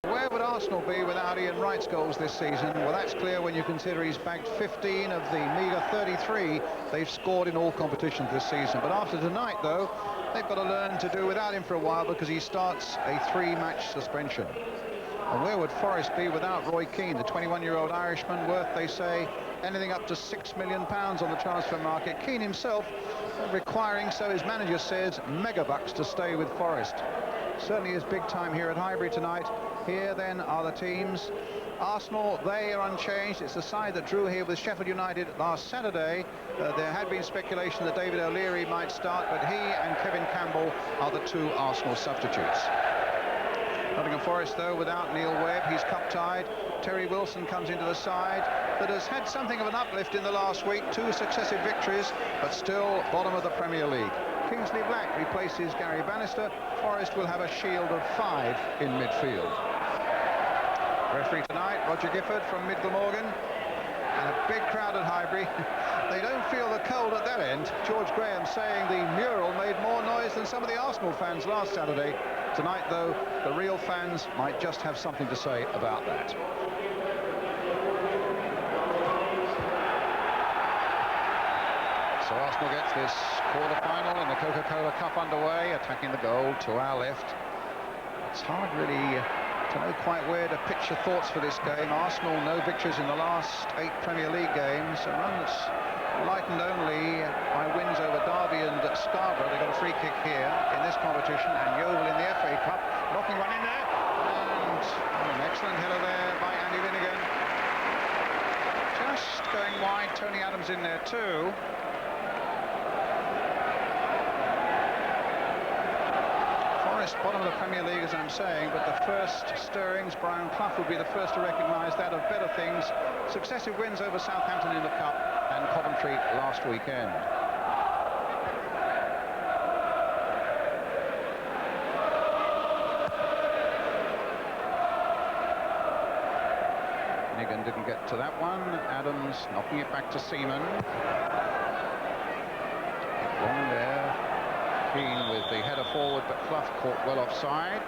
Where would Arsenal be without Ian Wright's goals this season? Well, that's clear when you consider he's bagged 15 of the meagre 33 they've scored in all competitions this season. But after tonight, though, they've got to learn to do without him for a while because he starts a 3-match suspension. And where would Forest be without Roy Keane, the 21-year-old Irishman, worth, they say, anything up to £6 million on the transfer market? Keane himself requiring, so his manager says, mega bucks to stay with Forest. Certainly is big time here at Highbury tonight. Here then are the teams. Arsenal, they are unchanged. It's the side that drew here with Sheffield United last Saturday. There had been speculation that David O'Leary might start, but he and Kevin Campbell are the two Arsenal substitutes. Nottingham Forest, though, without Neil Webb, he's cup-tied. Terry Wilson comes into the side that has had something of an uplift in the last week. 2 successive victories, but still bottom of the Premier League. Kingsley Black replaces Gary Bannister. Forest will have a shield of 5 in midfield. Referee tonight, Roger Gifford from Mid Glamorgan. And a big crowd at Highbury. They don't feel the cold at that end. George Graham saying the mural made more noise than some of the Arsenal fans last Saturday. Tonight, though, the real fans might just have something to say about that. So Arsenal gets this quarter-final in the Coca-Cola Cup underway, attacking the goal to our left. It's hard really to know quite where to pitch your thoughts for this game. Arsenal, no victories in the last 8 Premier League games. A run that's lightened only by wins over Derby and Scarborough. They got a free kick here in this competition, and Yeovil in the FA Cup, knocking one in there, and an excellent header there by Andy Linnigan. Just going wide, Tony Adams in there too. Forest, bottom of the Premier League, as I'm saying, but the first stirrings, Brian Clough will be the first to recognise that, of better things. Successive wins over Southampton in the Cup and Coventry last weekend. Nigan didn't get to that one. Adams knocking it back to Seaman. Long there. Keane with the header forward, but Clough caught well offside.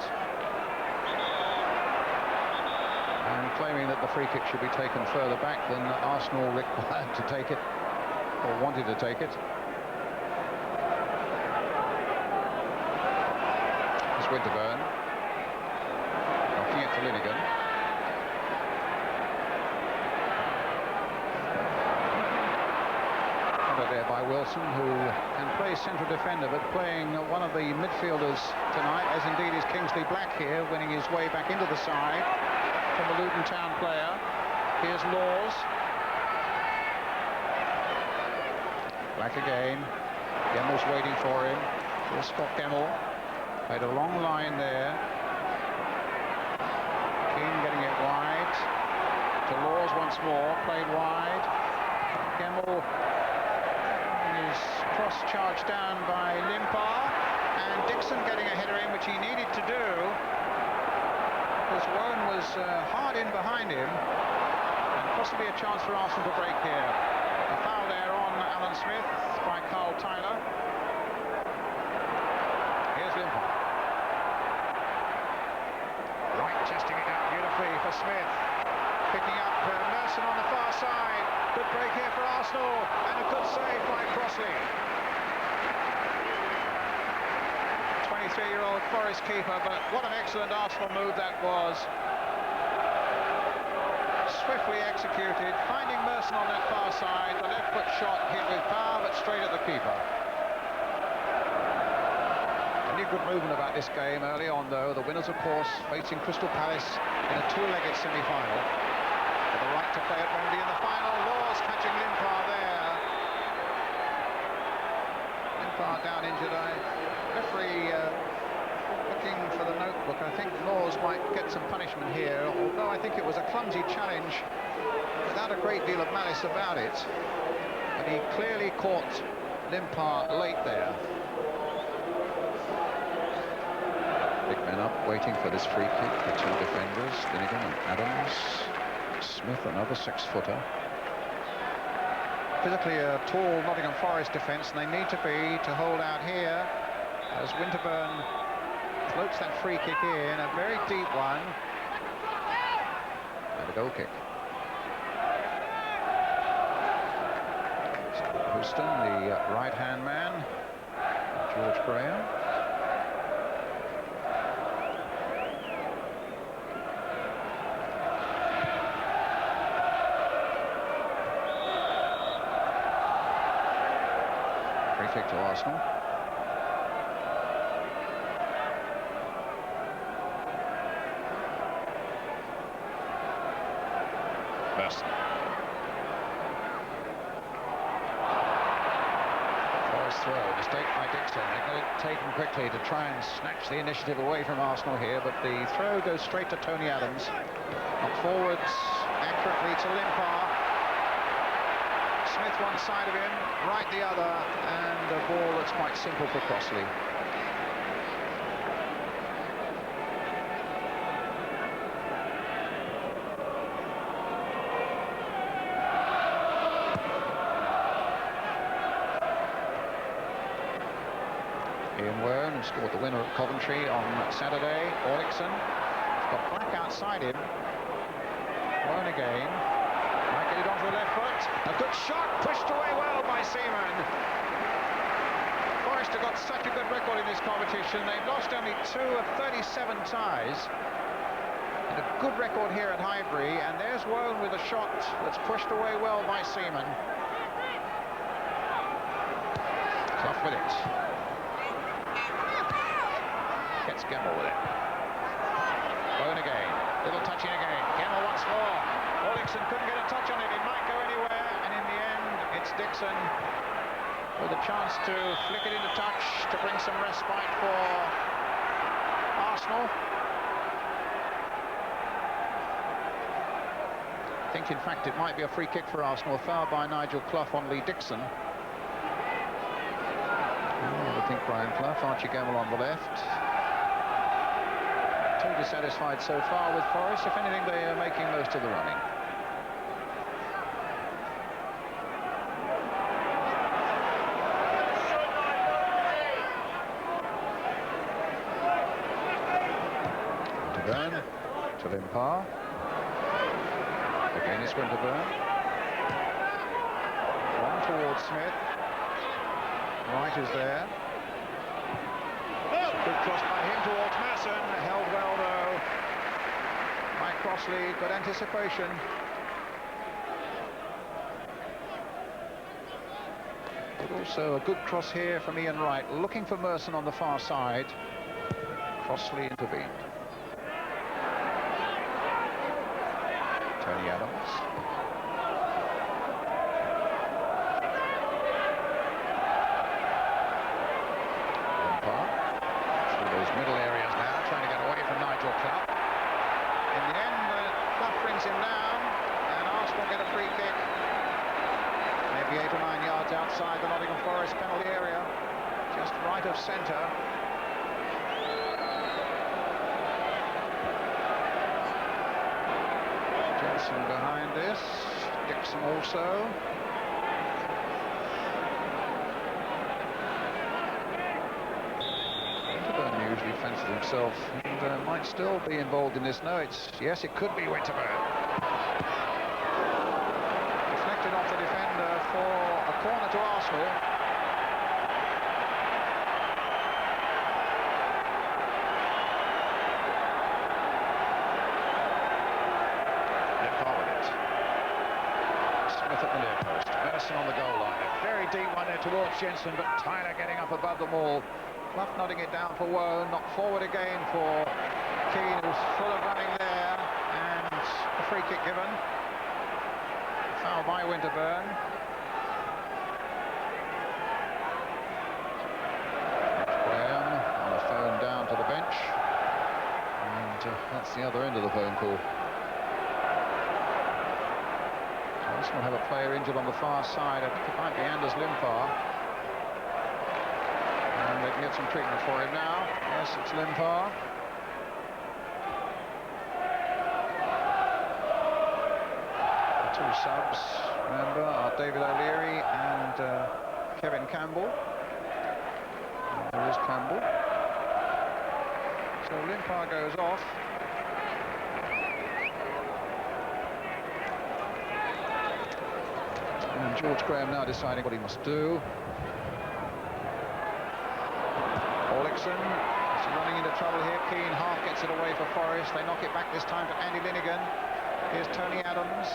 And claiming that the free kick should be taken further back than Arsenal required to take it, or wanted to take it. It's Winterburn knocking it to Linnigan. There by Wilson, who can play central defender, but playing one of the midfielders tonight, as indeed is Kingsley Black here, winning his way back into the side from the Luton Town player. Here's Laws. Black again. Gemmell's waiting for him. Here's Scott Gemmell. Played a long line there. Keane getting it wide. To Laws once more. Played wide. Gemmell. Cross charged down by Limpar, and Dixon getting a header in, which he needed to do because Warren was hard in behind him, and possibly a chance for Arsenal to break here. A foul there on Alan Smith by Carl Tyler. Here's Limpar. Right, testing it out beautifully for Smith. Picking up Merson on the far side. Good break here for Arsenal, and a good save by Crossley. 23-year-old Forest keeper, but what an excellent Arsenal move that was. Swiftly executed, finding Merson on that far side. The left foot shot hit with power, but straight at the keeper. Any good movement about this game early on, though. The winners, of course, facing Crystal Palace in a 2-legged semi-final. With the right to play at Wembley in the final. Laws catching Limpar there. Limpar down injured. Referee looking for the notebook. I think Laws might get some punishment here, although I think it was a clumsy challenge without a great deal of malice about it. But he clearly caught Limpar late there. Big men up waiting for this free kick. The two defenders, Linnigan and Adams. Smith, another 6-footer. Physically a tall Nottingham Forest defence, and they need to be to hold out here as Winterburn floats that free kick in, a very deep one. And a goal kick. Houston, the right-hand man, George Graham. Free kick to Arsenal. Merson. Throw, mistake by Dixon. They got it taken quickly to try and snatch the initiative away from Arsenal here, but the throw goes straight to Tony Adams. Up forwards, accurately to Limpar. Smith one side of him, Wright the other, and a ball that's quite simple for Crossley. Scored the winner at Coventry on Saturday. Orlickson has got Black outside him. Warren again. Might get it onto the left foot. A good shot, pushed away well by Seaman. Forest have got such a good record in this competition. They've lost only 2 of 37 ties. And a good record here at Highbury. And there's Warren with a shot that's pushed away well by Seaman. Clough with it. Gets Gemmell with it. Bone again. Little touching again. Gemmell once more. Orlickson couldn't get a touch on it. It might go anywhere. And in the end, it's Dixon with a chance to flick it into touch to bring some respite for Arsenal. I think, in fact, it might be a free kick for Arsenal. A foul by Nigel Clough on Lee Dixon. I think Brian Clough, Archie Gemmell on the left. Totally satisfied so far with Forest. If anything, they are making most of the running. Winterburn to Limpar. Again it's Winterburn. On towards Smith. Wright is there. Good cross by him towards Masson. Held well though by Crossley. Good anticipation. But also a good cross here from Ian Wright, looking for Merson on the far side. Crossley intervened. Tony Adams. Middle areas now, trying to get away from Nigel Clough. In the end, Clough brings him down, and Arsenal get a free kick. Maybe 8 or 9 yards outside the Nottingham Forest penalty area, just right of centre. Jensen behind this, Dixon also. Usually fancies himself and might still be involved in this. No, yes, it could be Winterburn. Deflected off the defender for a corner to Arsenal. Limpar with it. Smith at the near post. Merson on the goal line. A very deep one there towards Jensen, but Tyler getting up above them all. Clough nodding it down for Woe, not forward again for Keane, who's full of running there, and a free kick given. Foul by Winterburn. Graham on a phone down to the bench, and that's the other end of the phone call. Arsenal have a player injured on the far side. It might be Anders Limpar. And they can get some treatment for him now. Yes, it's Limpar. The 2 subs, remember, are David O'Leary and Kevin Campbell. And there is Campbell. So Limpar goes off. And George Graham now deciding what he must do. Orlickson is running into trouble here. Keane half gets it away for Forest. They knock it back this time to Andy Linnigan. Here's Tony Adams.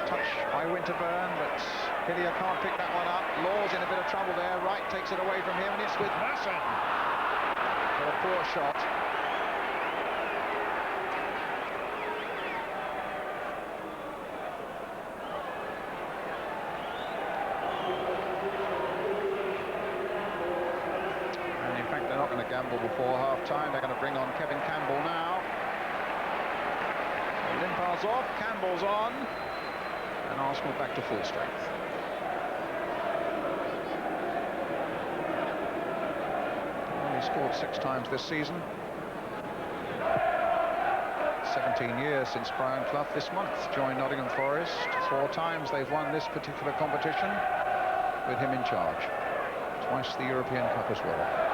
Touch by Winterburn, but Hillier can't pick that one up. Law's in a bit of trouble there. Wright takes it away from him, and it's with Merson. What a poor shot. And in fact, they're not going to gamble before half-time. They're going to bring on Kevin Campbell now. Limpard's off, Campbell's on, and Arsenal back to full strength. Well, he scored 6 times this season. 17 years since Brian Clough this month joined Nottingham Forest. 4 times they've won this particular competition with him in charge. Twice the European Cup as well.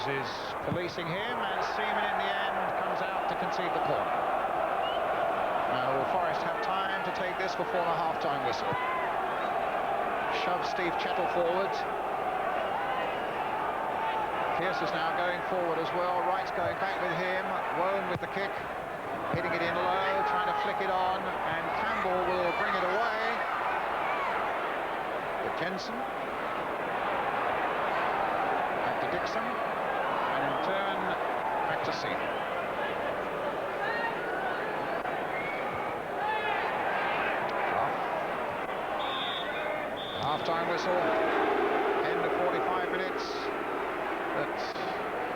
Is policing him, and Seaman in the end comes out to concede the corner. Now will Forest have time to take this before the half-time whistle? Shove Steve Chettle forward. Pearce is now going forward as well. Wright's going back with him. Wone with the kick, hitting it in low, trying to flick it on, and Campbell will bring it away. But Jensen back to Dixon. And in turn, back to Seaman. Half-time whistle, end of 45 minutes. But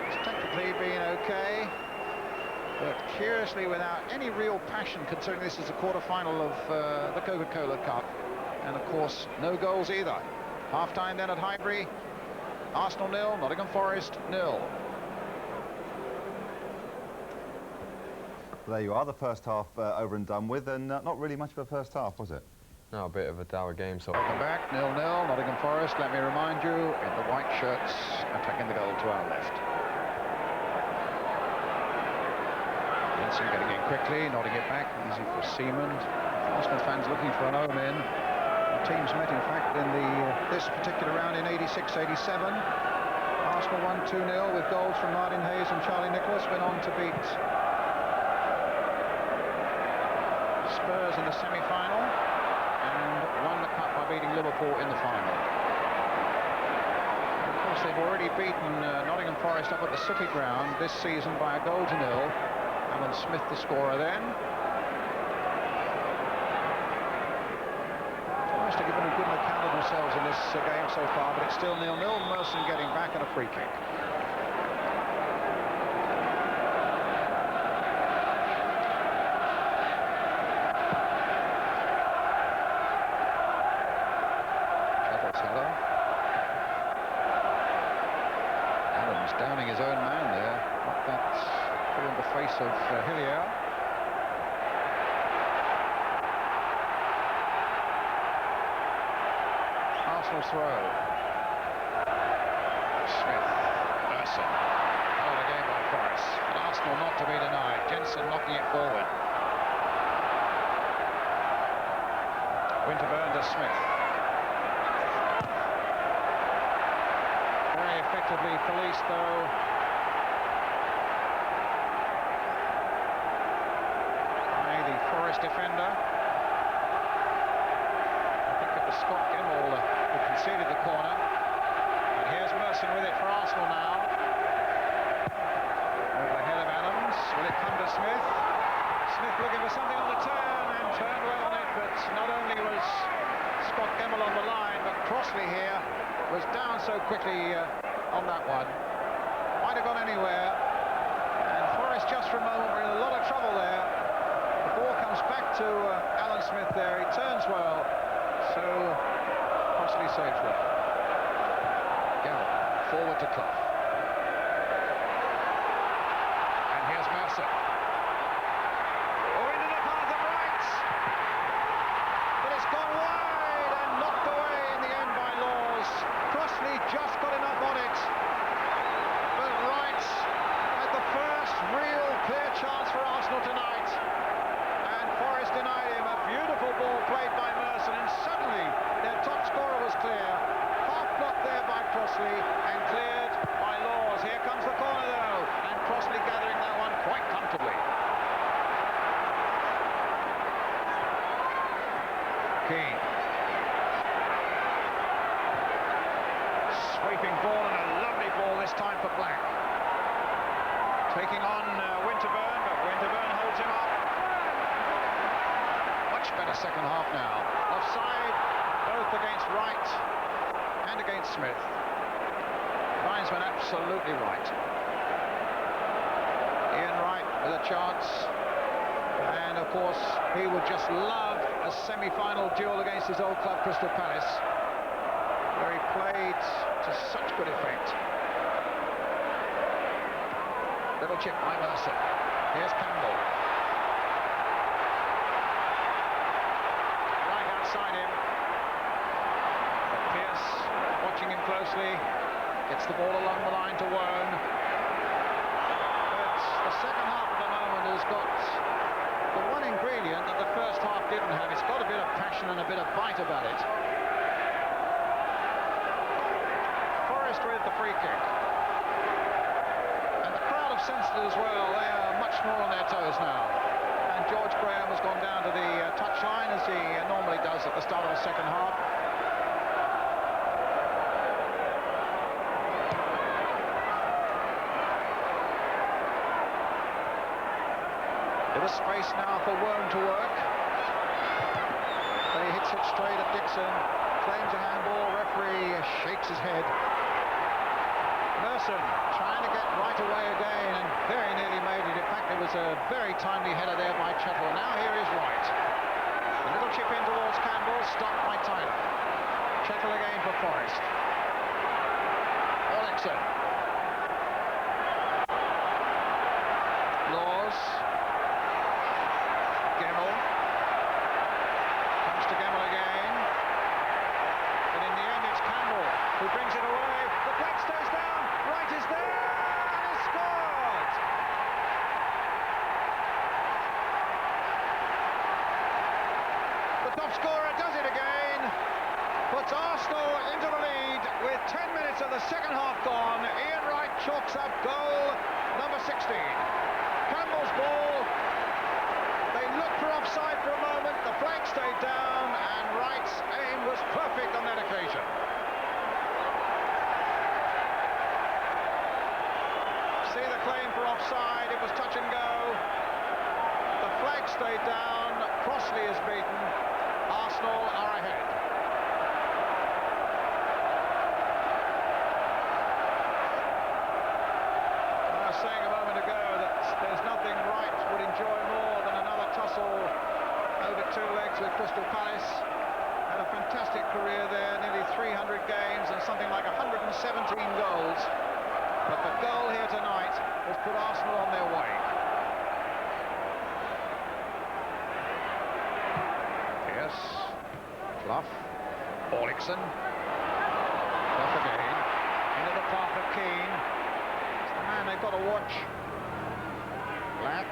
it's technically been okay. But curiously, without any real passion, considering this is a quarter-final of the Coca-Cola Cup. And of course, no goals either. Half-time then at Highbury. Arsenal 0, Nottingham Forest 0. There you are, the first half over and done with, and not really much of a first half, was it? No, a bit of a dour game. So welcome back, 0-0, Nottingham Forest, let me remind you, in the white shirts, attacking the goal to our left. Jensen getting in quickly, nodding it back, easy for Seaman. Arsenal fans looking for an omen. The teams met, in fact, in this particular round in 86-87. Arsenal won 2-0 with goals from Martin Hayes and Charlie Nicholas, went on to beat Spurs in the semi-final and won the cup by beating Liverpool in the final. And of course, they've already beaten Nottingham Forest up at the City Ground this season by a goal to 0. Alan Smith the scorer then. Forest have given a good account of themselves in this game so far, but it's still 0-0. Merson getting back at a free kick. Downing his own man there, knocked that through in the face of Hillier. Arsenal's throw. Smith, Merson, held again by Forrest. And Arsenal not to be denied. Jensen knocking it forward. Winterburn to Smith. Effectively policed though. By the Forest defender. I think it was Scott Gemmell who conceded the corner. And here's Merson with it for Arsenal now. Over the head of Adams. Will it come to Smith? Smith looking for something on the turn and turned well on it, but not only was Scott Gemmell on the line, but Crossley here was down so quickly on that one. Might have gone anywhere. And Forest just for a moment were in a lot of trouble there. The ball comes back to Alan Smith there. He turns well. So Crossley saves well. Gemmell forward to Clough. And here's Mercer. Oh, into of black. Taking on Winterburn, but Winterburn holds him up. Much better second half now. Offside, both against Wright and against Smith. Linesman absolutely right. Ian Wright with a chance. And of course, he would just love a semi-final duel against his old club, Crystal Palace, where he played to such good effect. Little chip by Mercer. Here's Campbell. Right outside him. But Pearce, watching him closely, gets the ball along the line to Wone. But the second half at the moment has got the one ingredient that the first half didn't have. It's got a bit of passion and a bit of bite about it. Forrest with the free kick. And the crowd have sensed it as well. They are much more on their toes now. And George Graham has gone down to the touchline, as he normally does at the start of the second half. Bit of space now for Wone to work. But he hits it straight at Dixon. Claims a handball. Referee shakes his head. Merson trying to get right away again and very nearly made it. In fact, it was a very timely header there by Chettle. Now here is Wright. A little chip in towards Campbell, stopped by Tyler. Chettle again for Forrest. Olexon. Laws. Gemmell. Comes to Gemmell again. But in the end it's Campbell who brings it away. The flag stays down. Wright is there and has scored. The top scorer does it again. Puts Arsenal into the lead with 10 minutes of the second half gone. Ian Wright chalks up goal number 16. Campbell's ball. They looked for offside for a moment. The flag stayed down and Wright's aim was perfect on that occasion. See the claim for offside. It was touch and go. The flag stayed down. Crossley is beaten. Arsenal are ahead. I was saying a moment ago that there's nothing Wright would enjoy more than another tussle over two legs with Crystal Palace. Had a fantastic career there, nearly 300 games and something like 117 goals. But the goal here tonight has put Arsenal on their way. Pearce, Clough, Orlickson, Clough again, into the path of Keane. It's the man they've got to watch. Black.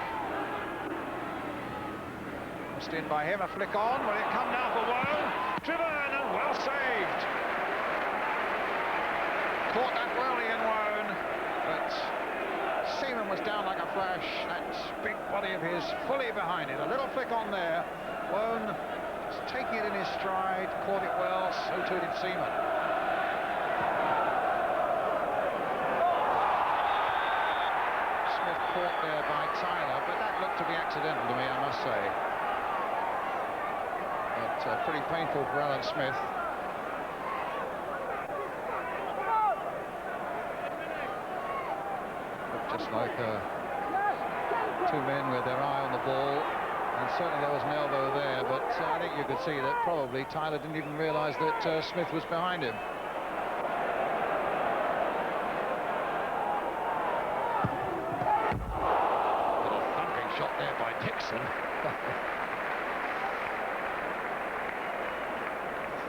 Crossed in by him, a flick on. Will it come now for Wone? Driven and well saved. Caught that well, Ian Wone, but Seaman was down like a flash. That big body of his fully behind it. A little flick on there. Wone just taking it in his stride, caught it well, so too did Seaman. Smith caught there by Tyler, but that looked to be accidental to me, I must say. But pretty painful for Alan Smith. Just like two men with their eye on the ball, and certainly there was an elbow there, but I think you could see that probably Tyler didn't even realise that Smith was behind him. Little thumping shot there by Dixon.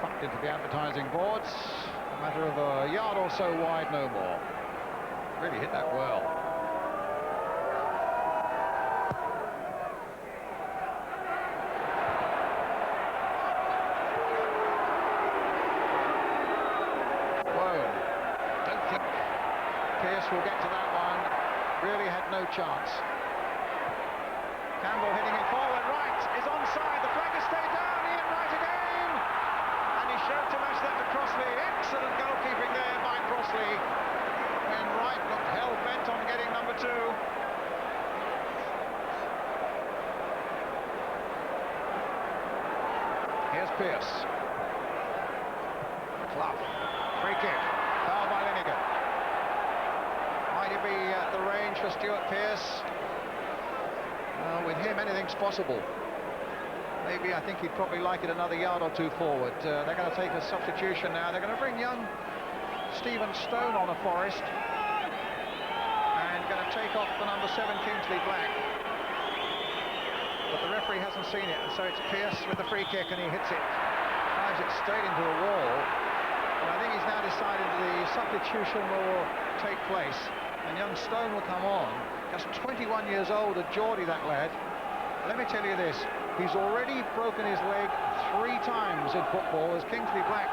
Thumped into the advertising boards, a matter of a yard or so wide, no more. Really hit that well. Will get to that one. Really had no chance. Campbell hitting it forward. Wright is onside. The flag has stayed down. Ian Wright again. And he showed to match that to Crossley. Excellent goalkeeping there by Crossley. when Wright looked hell-bent on getting number 2. Here's Pearce. Clough. Free kick. Foul by Linnigan. Might it be the range for Stuart Pearce? With him, anything's possible. Maybe, I think he'd probably like it another yard or 2 forward. They're going to take a substitution now. They're going to bring young Stephen Stone on a Forest. And going to take off the number 7, Kingsley Black. But the referee hasn't seen it, and so it's Pearce with the free kick, and he hits it. Drives it straight into the wall. And I think he's now decided the substitution will take place. And young Stone will come on. Just 21 years old, a Geordie, that lad. Let me tell you this. He's already broken his leg 3 times in football as Kingsley Black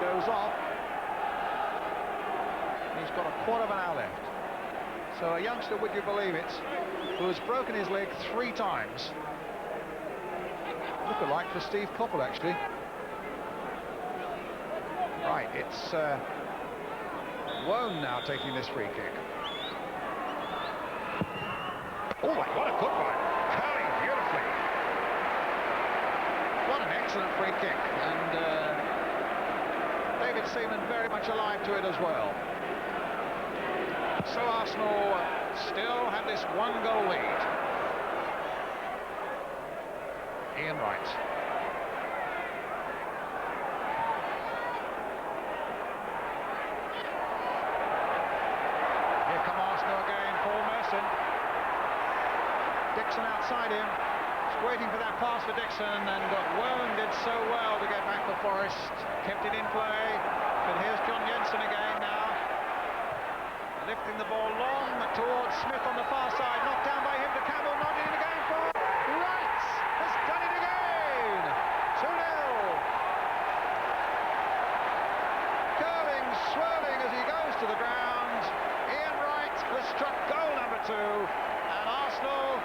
goes off. He's got a quarter of an hour left. So a youngster, would you believe it, who has broken his leg 3 times. Look-alike for Steve Coppell, actually. Right, it's Wone now taking this free kick. Oh, what a good one. Curling beautifully. What an excellent free kick, and David Seaman very much alive to it as well. So Arsenal still have this 1-goal lead. Ian Wright. Here come Arsenal again, Paul Merson. Dixon outside him. He's waiting for that pass for Dixon, and Wone did so well to get back for Forest. Kept it in play, but here's John Jensen again now. Lifting the ball long towards Smith on the far side. Knocked down by him to Campbell, nodding in again for Wright. Has done it again. 2-0. Curling, swirling as he goes to the ground. Ian Wright has struck goal number 2. And Arsenal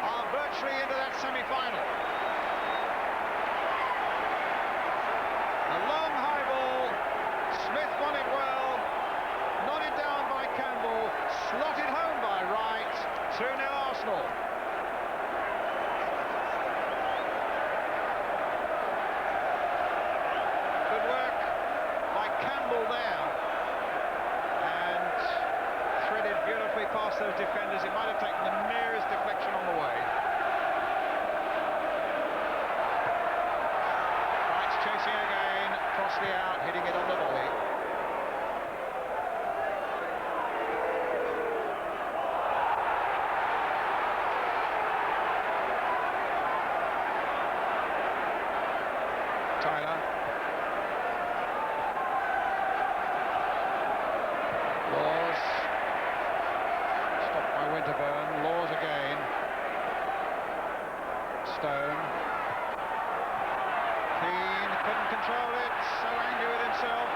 are virtually into that semi-final. A long high ball. Smith won it well. Nodded down by Campbell. Slotted home by Wright. 2-0 Arsenal. Good work by Campbell there. And threaded beautifully past those defenders. It might have taken the merest deflection on the way. Wright's chasing again. Crossley out, hitting it on the volley. Tyler. Laws. Stopped by Winterburn. Laws again. Stone. Keane couldn't control it. So angry with himself.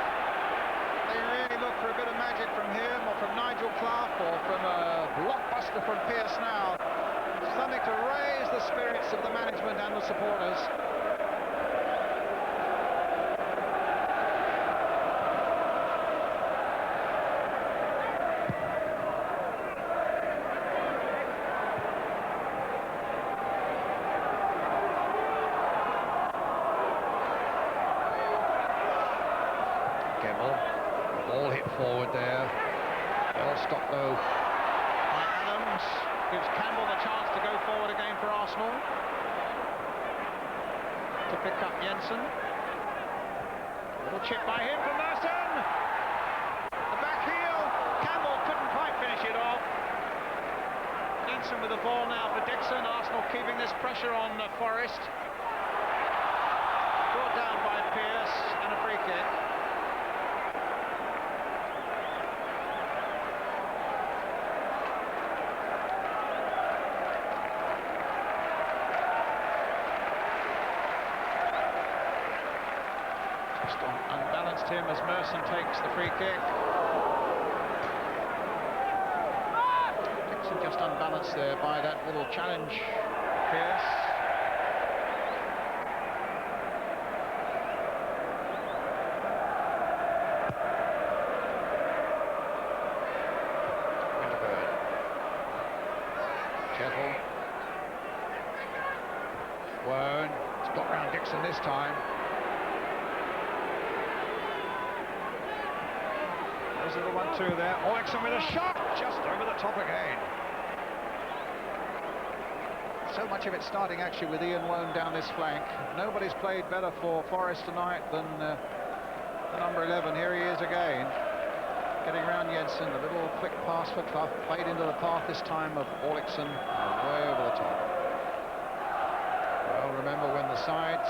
They really look for a bit of magic from him, or from Nigel Clough, or from a blockbuster from Pearce now. Something to raise the spirits of the management and the supporters. Ball hit forward there. Well stopped though by Adams. Gives Campbell the chance to go forward again for Arsenal. To pick up Jensen. Little chip by him from Merson. The back heel. Campbell couldn't quite finish it off. Jensen with the ball now for Dixon. Arsenal keeping this pressure on Forest. Brought down by Pearce and a free kick. Unbalanced him as Merson takes the free kick. Dixon just unbalanced there by that little challenge. Pearce. Careful. Wone. It's got round Dixon this time. There's a little 1-2 there. Olexon with a shot, just over the top again. So much of it starting actually with Ian Wone down this flank. Nobody's played better for Forest tonight than the number 11. Here he is again, getting around Jensen. A little quick pass for Clough, played into the path this time of Olexon, way over the top. Well, remember when the sides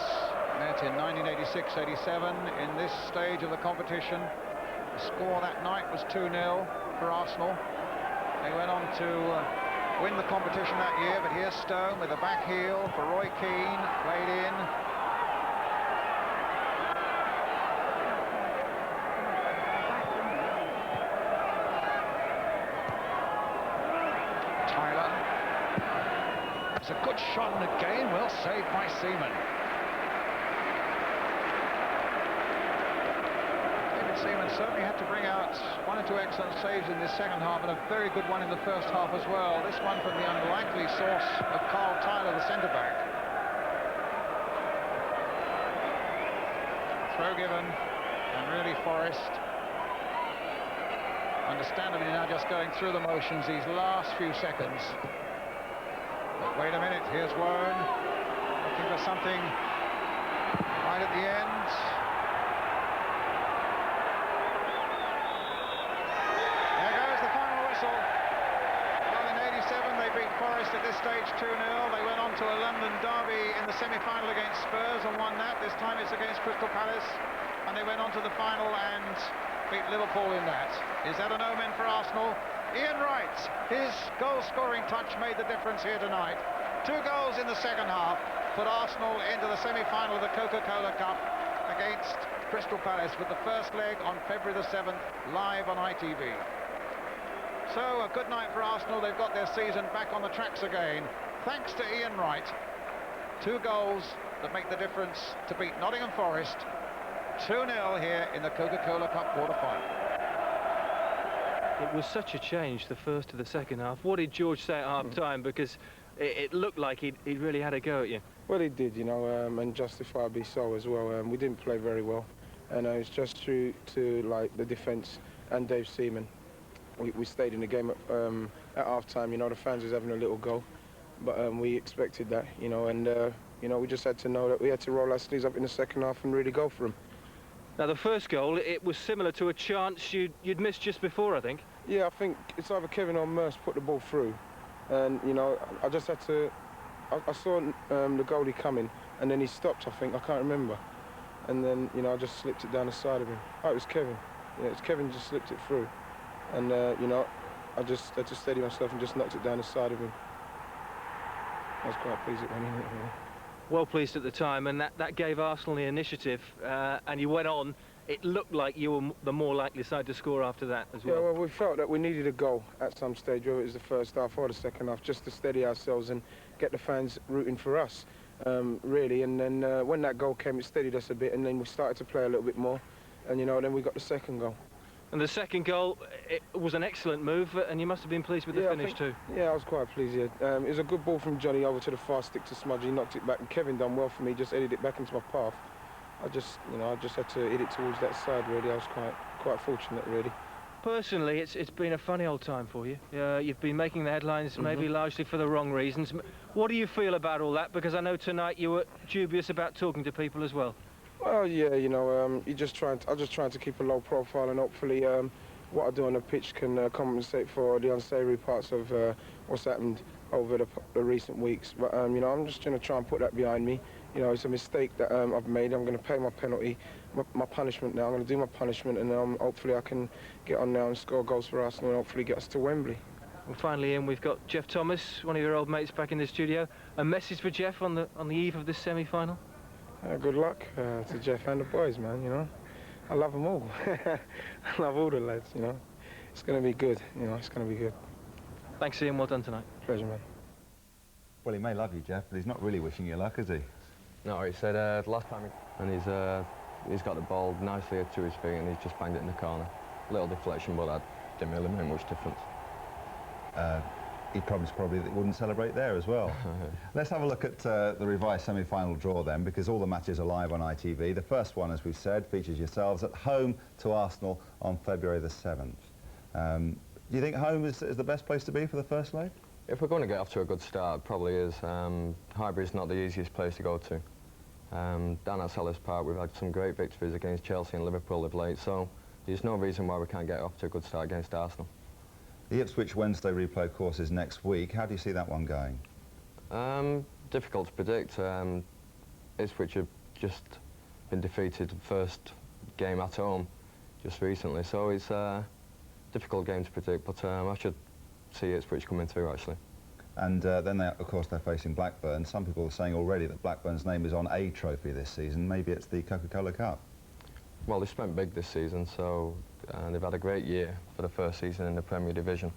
met in 1986-87 in this stage of the competition. The score that night was 2-0 for Arsenal. They went on to win the competition that year, but here's Stone with a back heel for Roy Keane, played in. Tyler. It's a good shot and again well saved by Seaman. Seaman certainly had to bring out 1 or 2 excellent saves in this second half, and a very good one in the first half as well. This one from the unlikely source of Carl Tyler, the centre-back. Throw given, and really Forest, understandably now just going through the motions these last few seconds. But wait a minute, here's Wone, looking for something right at the end. Well, in 87 they beat Forest at this stage 2-0. They went on to a London derby in the semi-final against Spurs and won that. This time it's against Crystal Palace, and they went on to the final and beat Liverpool in that. Is that an omen for Arsenal? Ian Wright, his goal-scoring touch made the difference here tonight. 2 goals in the second half put Arsenal into the semi-final of the Coca-Cola Cup against Crystal Palace, with the first leg on February the 7th live on ITV. So a good night for Arsenal. They've got their season back on the tracks again, thanks to Ian Wright. 2 goals that make the difference to beat Nottingham Forest 2-0 here in the Coca-Cola Cup quarter-final. It was such a change, the first to the second half. What did George say at half-time? Because it looked like he really had a go at you. Well, he did, you know, and justifiably so as well. We didn't play very well, and it's just true to like the defence and Dave Seaman. We stayed in the game at half-time. You know, the fans was having a little go, but we expected that, you know, and you know, we just had to know that we had to roll our sleeves up in the second half and really go for them. Now, the first goal, it was similar to a chance you'd missed just before, I think. Yeah, I think it's either Kevin or Merce put the ball through, and you know, I just had to. I saw the goalie coming, and then he stopped. I think, I can't remember, and then you know, I just slipped it down the side of him. Oh, it was Kevin. Yeah, it was Kevin. Just slipped it through. And, you know, I just had to steady myself and just knocked it down the side of him. I was quite pleased at winning it. Yeah. Well pleased at the time, and that gave Arsenal the initiative, and you went on. It looked like you were the more likely side to score after that as well. Yeah, well, we felt that we needed a goal at some stage, whether it was the first half or the second half, just to steady ourselves and get the fans rooting for us, really. And then when that goal came, it steadied us a bit, and then we started to play a little bit more. And, you know, then we got the second goal. And the second goal, it was an excellent move, and you must have been pleased with the finish too. Yeah, I was quite pleased, yeah. It was a good ball from Johnny over to the far stick to Smudge. He knocked it back, and Kevin done well for me, just headed it back into my path. I just had to hit it towards that side, really. I was quite fortunate, really. Personally, it's been a funny old time for you. You've been making the headlines maybe largely for the wrong reasons. What do you feel about all that? Because I know tonight you were dubious about talking to people as well. Well, yeah, you know, I'm just trying to keep a low profile, and hopefully what I do on the pitch can compensate for the unsavoury parts of what's happened over the recent weeks. But, you know, I'm just going to try and put that behind me. You know, it's a mistake that I've made. I'm going to pay my penalty, my punishment now. I'm going to do my punishment, and hopefully I can get on now and score goals for Arsenal and hopefully get us to Wembley. Well, finally, we've got Jeff Thomas, one of your old mates, back in the studio. A message for Jeff on the eve of this semi-final? Good luck to Jeff and the boys, man, you know. I love them all. I love all the lads, you know. It's going to be good, you know, it's going to be good. Thanks, Ian. Well done tonight. Pleasure, man. Well, he may love you, Jeff, but he's not really wishing you luck, is he? No, he said last time, and he's got the ball nicely to his feet, and he's just banged it in the corner. Little deflection, but that didn't really make much difference. he promised probably that he wouldn't celebrate there as well. Let's have a look at the revised semi-final draw then, because all the matches are live on ITV. The first one, as we've said, features yourselves at home to Arsenal on February the 7th. Do you think home is the best place to be for the first leg? If we're going to get off to a good start, it probably is. Highbury's not the easiest place to go to. Down at Selhurst Park, we've had some great victories against Chelsea and Liverpool of late, so there's no reason why we can't get off to a good start against Arsenal. The Ipswich Wednesday replay, of course, is next week. How do you see that one going? Difficult to predict. Ipswich have just been defeated the first game at home just recently, so it's a difficult game to predict, but I should see Ipswich coming through, actually. And then, of course, they're facing Blackburn. Some people are saying already that Blackburn's name is on a trophy this season. Maybe it's the Coca-Cola Cup. Well, they spent big this season, so they've had a great year for the first season in the Premier Division.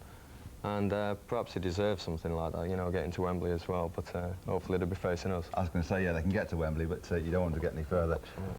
And perhaps they deserve something like that, you know, getting to Wembley as well, but hopefully they'll be facing us. I was going to say, yeah, they can get to Wembley, but you don't want to get any further.